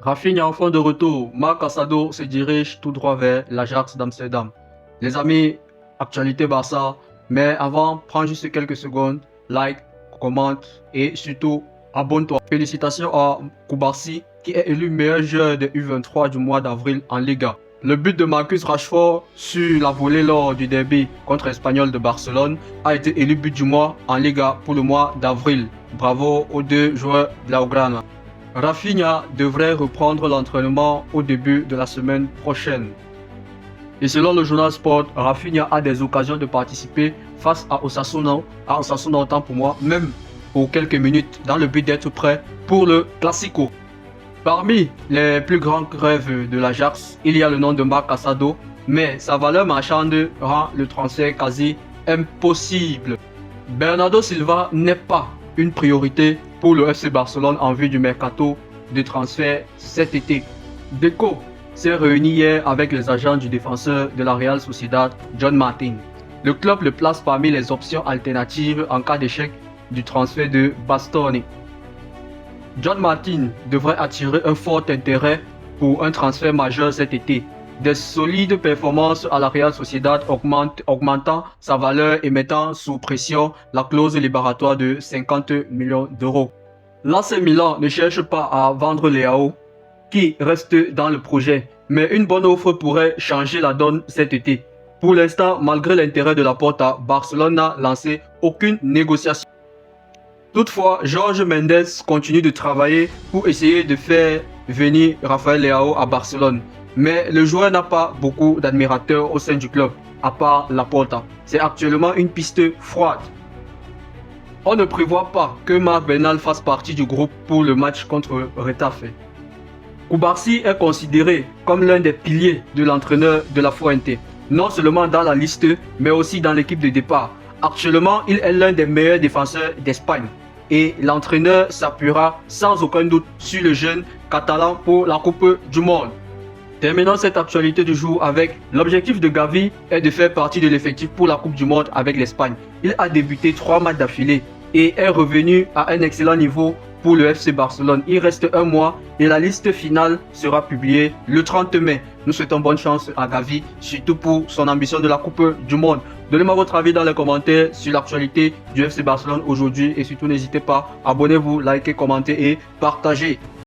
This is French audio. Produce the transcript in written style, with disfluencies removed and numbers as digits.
Rafinha en fond de retour. Marc Casado se dirige tout droit vers l'Ajax d'Amsterdam. Les amis, actualité Barça. Mais avant, prends juste quelques secondes, like, commente et surtout abonne-toi. Félicitations à Koubarsi qui est élu meilleur joueur de U23 du mois d'avril en Liga. Le but de Marcus Rashford sur la volée lors du derby contre l'Espagnol de Barcelone a été élu but du mois en Liga pour le mois d'avril. Bravo aux deux joueurs blaugrana. Rafinha devrait reprendre l'entraînement au début de la semaine prochaine. Et selon le journal Sport, Rafinha a des occasions de participer face à Osasuna autant pour moi, même pour quelques minutes, dans le but d'être prêt pour le Classico. Parmi les plus grands rêves de l'Ajax, il y a le nom de Marc Casado, mais sa valeur marchande rend le transfert quasi impossible. Bernardo Silva n'est pas une priorité pour le FC Barcelone en vue du mercato de transfert cet été. Deco s'est réuni hier avec les agents du défenseur de la Real Sociedad, John Martin. Le club le place parmi les options alternatives en cas d'échec du transfert de Bastoni. John Martin devrait attirer un fort intérêt pour un transfert majeur cet été. Des solides performances à la Real Sociedad augmentant sa valeur et mettant sous pression la clause libératoire de 50 millions d'euros. L'AC Milan ne cherche pas à vendre Leao, qui reste dans le projet, mais une bonne offre pourrait changer la donne cet été. Pour l'instant, malgré l'intérêt de Laporta, Barcelone n'a lancé aucune négociation. Toutefois, Jorge Mendes continue de travailler pour essayer de faire venir Rafael Leao à Barcelone. Mais le joueur n'a pas beaucoup d'admirateurs au sein du club, à part Laporta. C'est actuellement une piste froide. On ne prévoit pas que Marc Bernal fasse partie du groupe pour le match contre Retafe. Koubarsi est considéré comme l'un des piliers de l'entraîneur de la Fuente, non seulement dans la liste, mais aussi dans l'équipe de départ. Actuellement, il est l'un des meilleurs défenseurs d'Espagne et l'entraîneur s'appuiera sans aucun doute sur le jeune catalan pour la Coupe du Monde. Terminons cette actualité du jour avec l'objectif de Gavi est de faire partie de l'effectif pour la Coupe du Monde avec l'Espagne. Il a débuté 3 matchs d'affilée et est revenu à un excellent niveau pour le FC Barcelone. Il reste un mois et la liste finale sera publiée le 30 mai. Nous souhaitons bonne chance à Gavi, surtout pour son ambition de la Coupe du Monde. Donnez-moi votre avis dans les commentaires sur l'actualité du FC Barcelone aujourd'hui et surtout n'hésitez pas, abonnez-vous, likez, commentez et partagez.